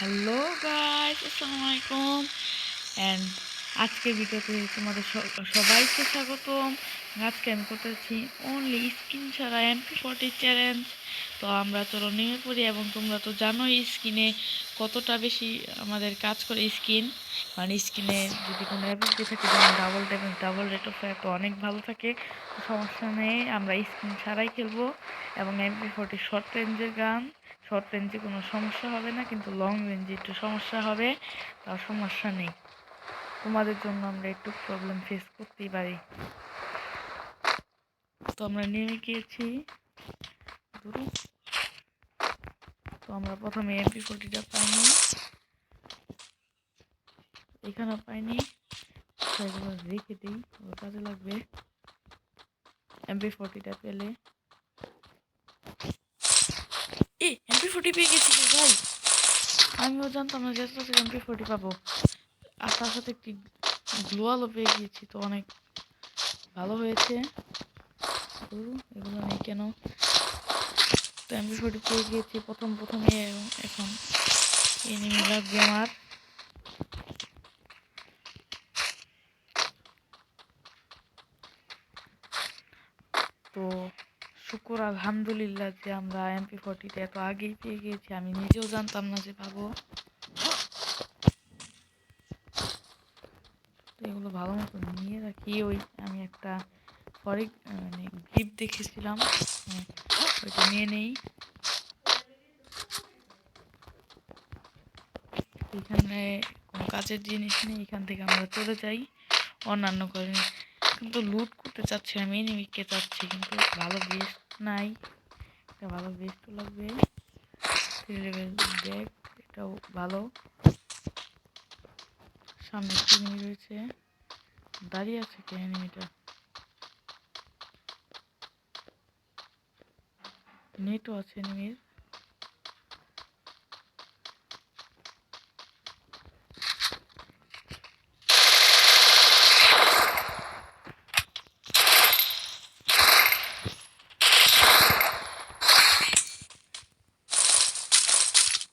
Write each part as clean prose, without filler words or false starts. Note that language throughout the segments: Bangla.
হ্যালো গাইস, আসসালামু আলাইকুম। অ্যান্ড আজকের ভিডিওতে তোমাদের সবাইকে স্বাগতম। আজকে আমি করতেছি অনলি স্কিন ছাড়া MP40 চ্যালেঞ্জ। তো আমরা চলো নেমে পড়ি। এবং তোমরা তো জানোই স্কিনে কতটা বেশি আমাদের কাজ করে স্কিন, মানে স্কিনে যদি কোনো অ্যাবিলিটি থাকে যেমন double damage, double rate of fire, তো অনেক ভালো থাকে। তো সমস্যা নেই, আমরা স্কিন ছাড়াই খেলবো। এবং MP40 শর্ট রেঞ্জের গান, শর্ট রেঞ্জে কোনো সমস্যা হবে না, কিন্তু লং রেঞ্জে একটু সমস্যা হবে। তার সমস্যা নেই, তোমাদের জন্য আমরা একটু প্রবলেম ফেস করতেই পারি। তো আমরা নেমে গিয়েছি। তো আমরা প্রথমে MP40টা পাইনি, এখানে পাইনি, সেগুলো রেখে দিই, ওর কাজে লাগবে। MP40টা পেলে MP40 পেয়ে গেছি ভাই। আমিও জানতাম না যে MP40 পাবো। আর তার সাথে একটি গ্লোয়ালও পেয়ে গিয়েছি, তো অনেক ভালো হয়েছে। এগুলো নেই কেন? তো MP40 পেয়ে গিয়েছি প্রথমে। এখন এনিমি লাগবে আমার। তো শুকর আলহামদুলিল্লাহ যে আমরা MP40টা এত আগেই পেয়ে গিয়েছি। আমি নিজেও জানতাম না যে পাবো। তো এগুলো ভালো মতো নিয়ে রাখি। আমি একটা পরে মানে গ্রিপ দেখেছিলাম, ওইটা নিয়ে নেই। এখানে কোনো কাজের জিনিস নেই, এখান থেকে আমরা চলে যাই অন্যান্য করে। কিন্তু লুট করতে চাচ্ছি, আমি এনিমিকে চাচ্ছি, কিন্তু ভালো বেস্ট নাই। একটা ভালো বেস্টও লাগবে, 3 লেভেল ব্যাগ, এটাও ভালো। সামনে একটা এনিমি রয়েছে, দাঁড়িয়ে আছে কে এনিমিটা? নেটও আছে এনিমির।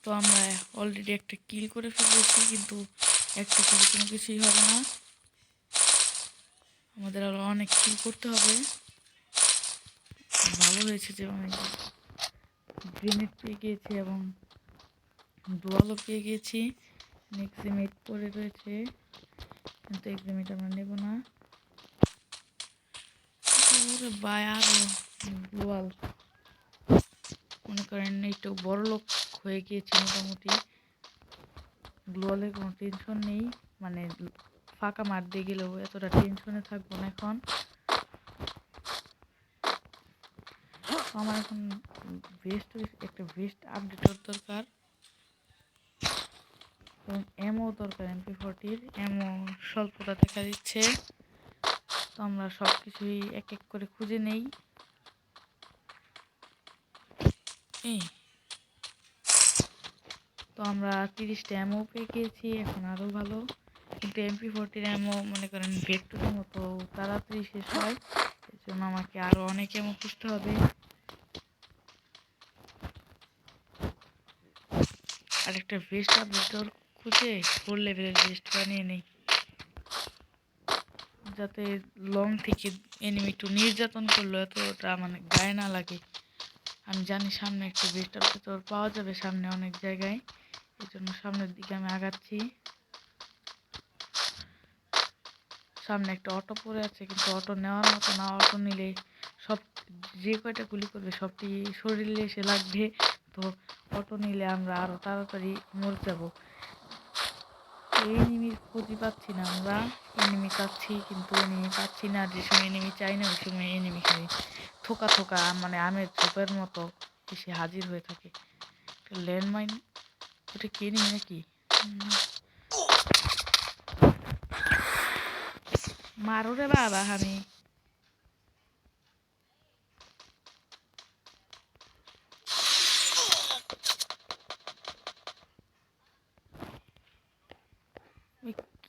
তো আমরা অলরেডি একটা কিল করে ফেলেছি, কিন্তু একটা কিল কোনো কিছুই হবে না, আমাদের আরো অনেক কিল করতে হবে। ভালো হয়েছে যে অনেক গ্রেনেড পেয়ে গিয়েছি এবং ডুয়ালও পেয়ে গিয়েছি। এক্সিমেট পড়ে রয়েছে, কিন্তু এক্সিমেট আমরা নেব না। বাই আরো ডুয়াল, মনে করেন একটু বড় লোক হয়ে গিয়েছে মোটামুটি। গ্লোয়ালের কোনো টেনশন নেই, মানে ফাঁকা মার দিয়ে গেলেও এতটা টেনশনে থাকবো না এখন। আমার এখন একটা ভেস্ট আপডেটের দরকার এবং এমও দরকার। MP40 এমও স্বল্পতা দেখা দিচ্ছে। তো আমরা সব কিছুই এক এক করে খুঁজে নেই। তো আমরা 30টা এমও পেয়ে গিয়েছি, এখন আরও ভালো। কিন্তু MP40 এমও মনে করেন ভেক্টরের মতো তাড়াতাড়ি শেষ হয়, এর জন্য আমাকে আরও অনেক এমও খুঁজতে হবে। আর একটা ভেস্ট আপডেটর খুঁজে 4 লেভেলের ভেস্ট বানিয়ে নেই, যাতে লং থেকে এনিমি একটু নির্যাতন করলো এতটা মানে গায়ে না লাগে। আমি জানি সামনে একটা ভেস্ট আপডেটর পাওয়া যাবে, সামনে অনেক জায়গায়, এই জন্য সামনের দিকে আমি আগাচ্ছি। সামনে একটা অটো পড়ে আছে, কিন্তু অটো নেওয়ার মতো না। অটো নিলে সব যে কয়টা গুলি করবে সবটি শরীরে এসে লাগবে। তো অটো নিলে আমরা আরও তাড়াতাড়ি মরে যাব। এই এনিমির খুঁজে পাচ্ছি না, আমরা এনিমি চাচ্ছি কিন্তু এনিমি পাচ্ছি না। যে সময় এনিমি চাই না ওই সময় এনিমি খাই থোকা থোকা, মানে আমের ঝোপের মতো এসে হাজির হয়ে থাকে। ল্যান্ডমাইন, ওটা কি এনিমি নাকি? মারো রে বাবা। আমি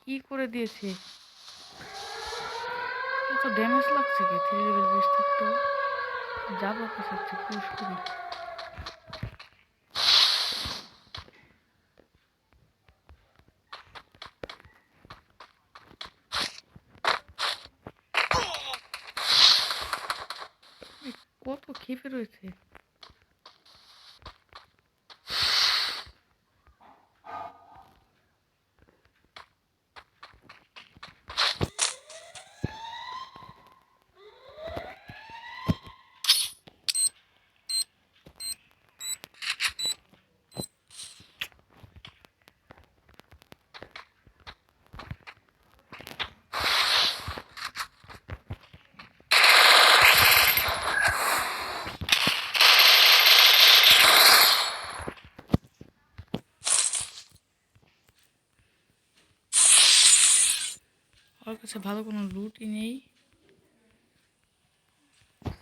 কি করে দিয়েছে? এত ড্যামেজ লাগছে কি? 3 লেভেল বেশ থাকতেও যাবো কিছু একটা পুশ করি। খেপে রয়েছে। ওর কাছে ভালো কোনো লুটই নেই।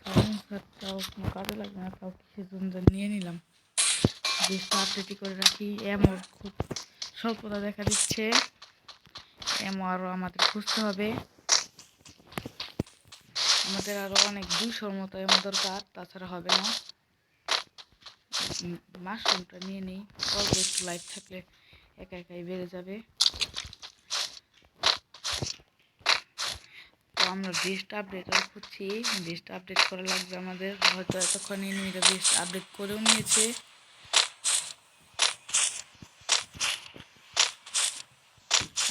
সাইলেন্সারটাও কোনো কাজে লাগবে না, তাও কিসের জন্য নিয়ে নিলাম। বেশটা আপডেটই করে রাখি। এমন খুব স্বল্পতা দেখা দিচ্ছে, এমন আরও আমাদের খুঁজতে হবে। আমাদের আরও অনেক 200-র মতো এমন দরকার, তাছাড়া হবে না। মাশরুমটা নিয়ে নিই, অল্প একটু লাইট থাকলে একা একাই বেড়ে যাবে। তো আমরা বেস্ট আপডেট খুঁজছি, বেস্ট আপডেট করা লাগবে আমাদের। হয়তো এতক্ষণ এনিমিরা বেস্ট আপডেট করেও নিয়েছে।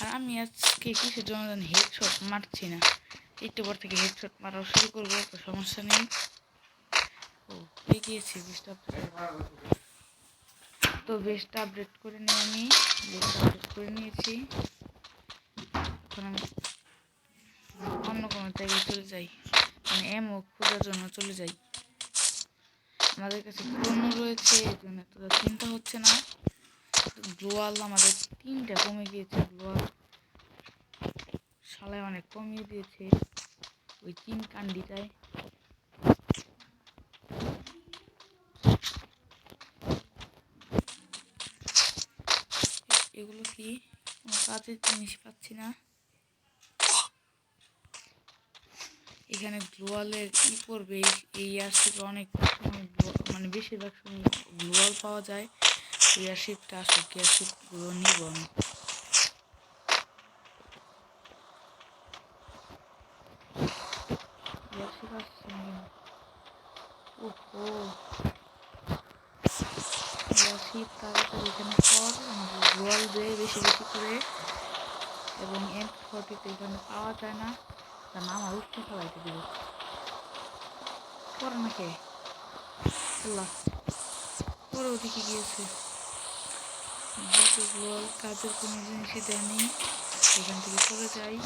আর আমি আজকে কিসের জন্য জানি হেডশট মারছি না, একটু পর থেকে হেডশট মারা শুরু করবো, তো সমস্যা নেই। ও পেয়ে গিয়েছি বেস্ট আপডেট। তো বেস্ট আপডেট করে নিয়ে আমি বেস্ট আপডেট করে নিয়েছি। এখন আমি অন্য কোনো জায়গায় চলে যাই, মানে এমও খোঁজার জন্য চলে যাই। আমাদের কাছে পণ্য রয়েছে, এই জন্য এতটা চিন্তা হচ্ছে না। গ্লোয়াল আমাদের 3টা কমে গিয়েছে, গ্লোয়াল শালায় অনেক কমিয়ে দিয়েছে ওই 3 কান্ডিটায়। এগুলো কি কোনো কাজের জিনিস পাচ্ছি না। এখানে গ্লোয়ালের পড়বে, এই এয়ারশিপে অনেক মানে বেশিরভাগ সময় গ্লোয়াল পাওয়া যায়। এয়ারশিপটা আসলে এয়ারশিপগুলো নিব আমি। এয়ারশিপ আসছে না কেন? ওহো, এয়ারশিপ তাড়াতাড়ি এখানে পর, আমাদের গ্লোয়াল দেয় বেশি বেশি করে, এবং M40 এখানে পাওয়া যায় না। তার নাম আর উঠতে ফেলাইতে দেবে পরে নাকি আল্লাহ পরে ওদিকে গিয়েছে। দুটো গ্লোয়াল কাজের কোনো জিনিসই দেয়নি, এখান থেকে চলে যাই।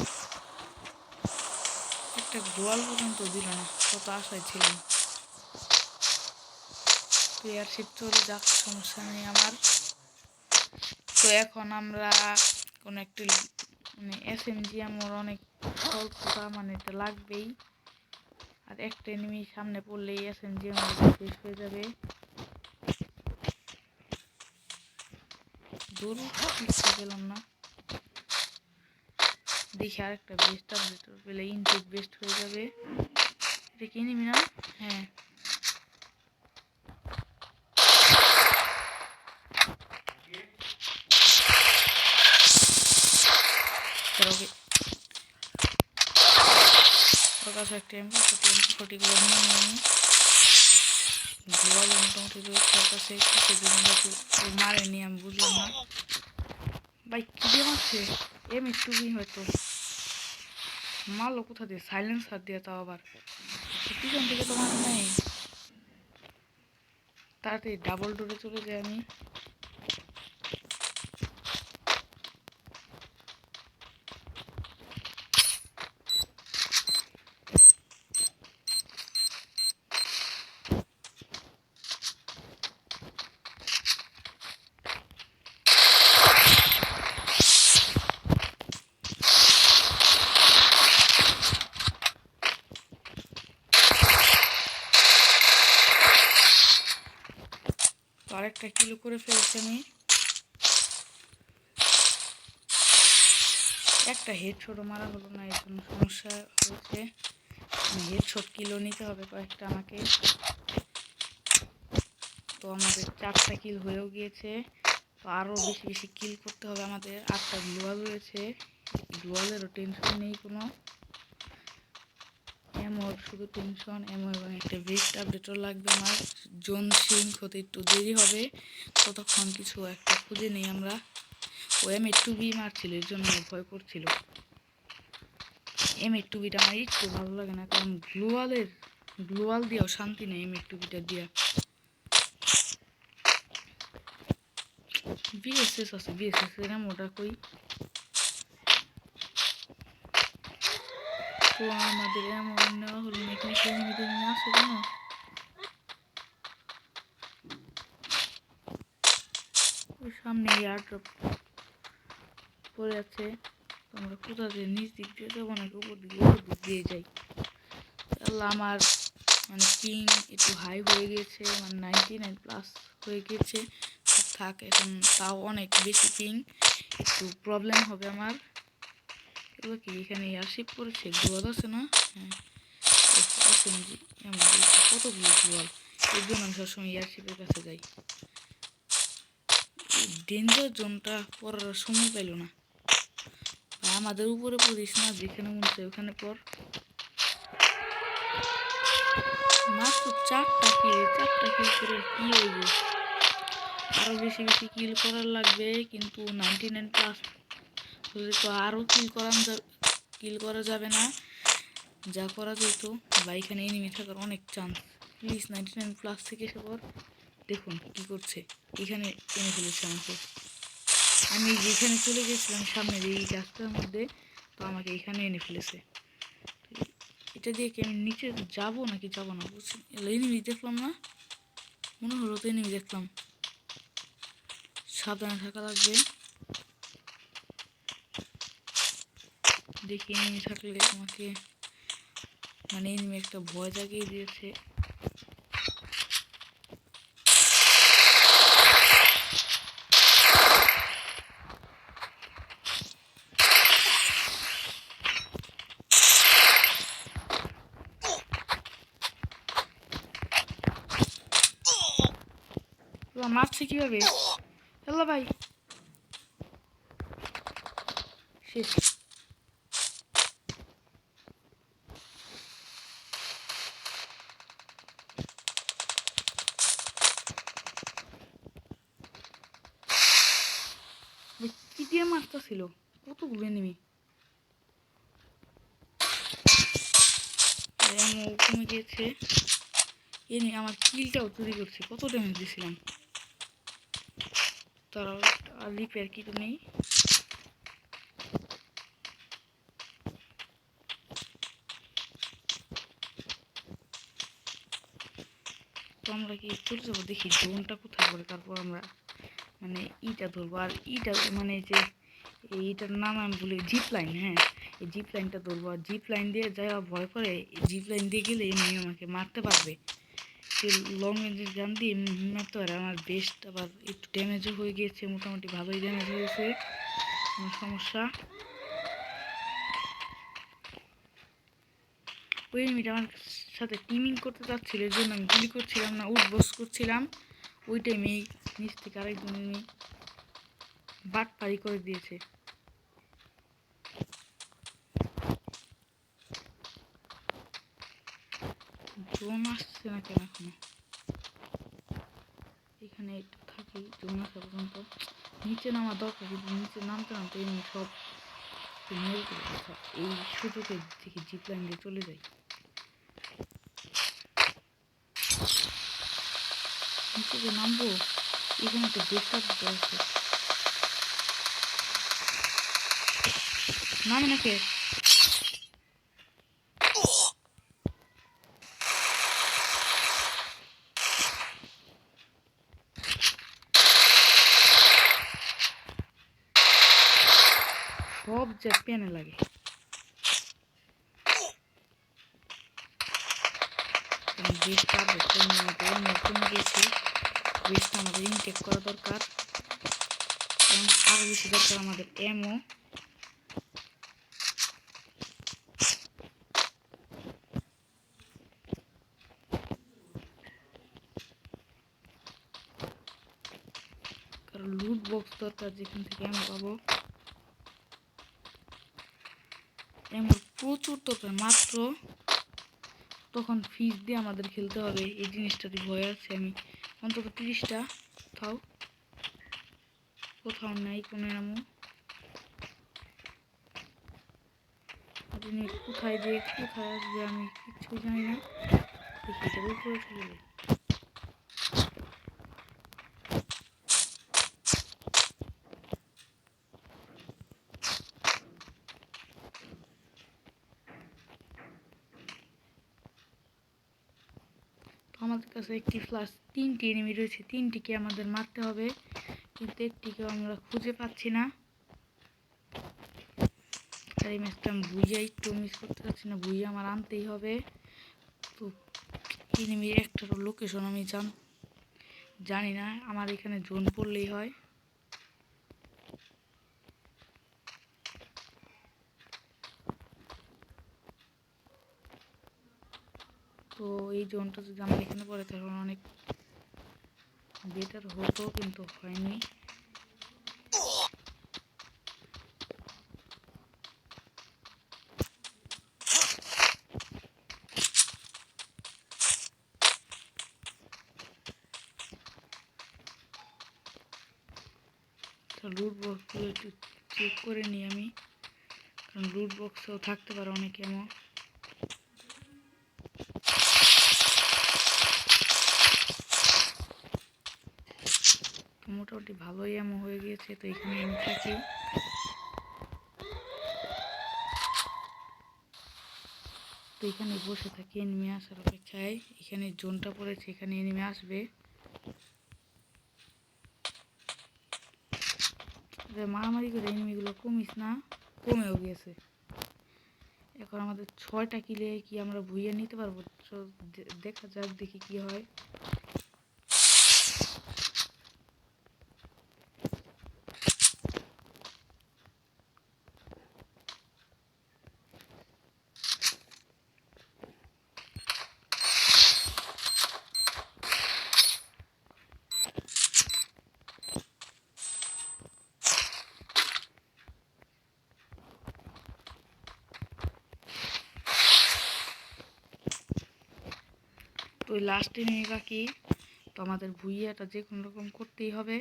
একটা গ্লোয়াল পর্যন্ত দিল না, কত আশায় ছিলাম। এয়ারশিপ চলে যাক, সমস্যা নেই আমার। তো এখন আমরা কোনো একটা মানে SMG আমার অনেক স্বল্পতা, মানে এটা লাগবেই। আর একটা এনিমি সামনে পড়লেই SMG আমার শেষ হয়ে যাবে। দূর গেলাম না, দেখি আরেকটা বেস্ট আপডেট পেলে ইনটেক বেস্ট হয়ে যাবে। এটা কি এনিমি না? হ্যাঁ, ওর কাছে একটা M40 গুলো নিয়ে নিয়ে আমি গ্লোয়াল মোটামুটি রয়েছে ওর কাছে। কিসের জন্য মারেনি আমি বুঝলাম না। ভাই কি দিয়ে মারছে? M2 হয়তো মারলো কোথা দিয়ে? সাইলেন্সার দিয়ে, তাও আবার পিছন থেকে তো মারে নাই। তাড়াতাড়ি ডাবল ডোরে চলে যাই আমি। আরেকটা কিলো করে ফেলছি আমি। একটা হেডশটও মারা হলো না, এর জন্য সমস্যা হয়েছে। হেডশট কিলো নিতে হবে কয়েকটা আমাকে। তো আমাদের 4টা কিল হয়েও গিয়েছে, তো আরও বেশি বেশি কিল করতে হবে আমাদের। 8টা গ্লোয়াল রয়েছে, গ্লোয়ালেরও টেনশন নেই কোনো। এমর শুধু টেনশন, এমর এবং একটা বেস্ট আপডেটও লাগবে আমার। জোন সিঙ্ক হতে একটু দেরি হবে, ততক্ষণ কিছু একটা খুঁজে নেই আমরা। ও M8 মারছিল, এর জন্য ভয় করছিল। M8 আমার একটু ভালো লাগে না, কারণ গ্লোয়াল দিয়েও শান্তি নেই M8 দিয়া। বিএসএস আছে, বিএসএস এর মোটা কই। তো আমাদের এমন নেওয়া হলো না, এখানে কেউ নিয়ে আসে কেন? ওই সামনে এয়ারড্রপ পড়ে আছে, তো আমরা কোথা দিয়ে নিচ দিক দিয়ে যাবো নাকি উপর দিক দিয়ে যাই। আল্লাহ, আমার মানে পিং একটু হাই হয়ে গিয়েছে, মানে 99+ হয়ে গিয়েছে। থাক এখন, তাও অনেক বেশি পিং, একটু প্রবলেম হবে আমার। এগুলো কি এখানে এয়ারশিপ করেছে? গ্লোয়াল আছে না? হ্যাঁ, এসএমজি এমন কতগুলো গ্লোয়াল, এর জন্য আমি সবসময় এয়ারশিপের কাছে যাই। ডেঞ্জার জোনটা পড়ার সময় পেল না। আমাদের উপরে পড়িস না, যেখানে মনে হয় ওখানে পর। মাত্র 4টা কিল করে কি হইবে? আরো বেশি কিল করার লাগবে, কিন্তু 99+ হলে তো আরো কিল করা যাবে না, যা করা যেত। বা এখানে এনিমি থাকার অনেক চান্স। প্লিজ 99+ থেকে এসে পর। দেখুন কি করছে, এখানে এনে ফেলেছে আমাকে। আমি যেখানে চলে গেছিলাম সামনের এই গাছটার মধ্যে, তো আমাকে এখানে এনে ফেলেছে। এটা দিয়ে কি আমি নিচে যাবো নাকি যাবো না বুঝছি। এনিমি দেখলাম না, মনে হলো তো এনিমি দেখলাম। সাবধানে থাকা লাগবে। দেখি এনিমি থাকলে আমাকে, মানে এনিমি একটা ভয় জাগিয়ে দিয়েছে। মারছে কিভাবে? হ্যালো ভাই, শেষ। কি দিয়ে মারতেছিল? কতগুলো এনিমি। কমে গিয়েছে। এনিমি আমার কিলটাও চুরি করছে। কত ড্যামেজ দিয়েছিলাম। তারা আর রিপেয়ার কিট নেই। তো আমরা কি চলে যাবো, দেখি জোনটা কোথায় পড়ে, তারপর আমরা মানে ইটা ধরবো। আর ইটা মানে যে এইটার নাম আমি বলি জিপ লাইন। হ্যাঁ, এই জিপ লাইনটা ধরবো। আর জিপ লাইন দিয়ে যারা ভয় করে, জিপ লাইন দিয়ে গেলে এমনি আমাকে মারতে পারবে। সে লং রেঞ্জের গান দিয়ে মারতে পারে। আমার বেস্ট আবার একটু ড্যামেজও হয়ে গিয়েছে, মোটামুটি ভালোই ড্যামেজ হয়েছে, কোনো সমস্যা। ওই এনিমিটা আমার সাথে টিমিং করতে চাচ্ছিল, এর জন্য আমি গুলি করছিলাম না, উঠবস করছিলাম। ওই টাইমে নিচ থেকে আরেকজন এনিমি বাটপাড়ি করে দিয়েছে। জোন আসছে না কেন এখনো? এখানে একটু থাকি, জোন আসা পর্যন্ত। নিচে নামা দরকার, কিন্তু নিচে নামতে নামতে এমনি সব মেরে দেবে। এই সুযোগে থেকে জিপ লাইন দিয়ে চলে যাই। নিচে যে নামবো, এখানে একটা বেস্ট আছে। নামে নাকি সব যে পেনে লাগে। বেস্ট আপডেট কমে গিয়েছে। বেস্ট আমাদের ইনটেক করা দরকার, এবং আরও বেশি দরকার আমাদের এমও। কারণ লুট বক্স দরকার, যেখান থেকে এমও পাবো। এমন প্রচুর দরকার, মাত্র তখন ফিস দিয়ে আমাদের খেলতে হবে। এই জিনিসটাতে ভয় আছে আমি। অন্তত 30টা কোথাও কোথাও নাই কোনো এমন। আপনি কোথায় যে কোথায় আসবে আমি কিচ্ছু জানি না। দেখি এটার উপরে চলে যাই। আমাদের কাছে একটি ফ্লাশ 3টি এনিমি রয়েছে, 3টিকে আমাদের মারতে হবে, কিন্তু একটিকেও আমরা খুঁজে পাচ্ছি না। আর এই ম্যাচটা আমি বুইয়া একটু মিস করতে পারছি না, বুইয়া আমার আনতেই হবে। তো এনিমির একটার লোকেশন আমি জানি না, আমার এখানে জোন পড়লেই হয়। তো এই জোনটা যদি আমার এখানে পড়ে তাহলে অনেক বেটার হতো, কিন্তু হয়নি। লুট বক্সগুলো একটু চেক করে নিই আমি, কারণ লুট বক্সেও থাকতে পারে অনেক এমন। মোটামুটি ভালোই এমন হয়ে গিয়েছে। তো এখানে আমি থাকি। তো এখানে বসে থাকি এনিমি আসার অপেক্ষায়। এখানে জোনটা পড়েছে, এখানে এনিমি আসবে। মারামারি করে এনিমিগুলো কমিস না, কমেও গিয়েছে। এখন আমাদের 6টা কিলে কি আমরা ভুইয়ে নিতে পারবো? দেখা যাক, দেখি কি হয়। তো লাস্ট এনিমি বাকি। তো আমাদের ভুইয়াটা যে কোনো রকম করতেই হবে।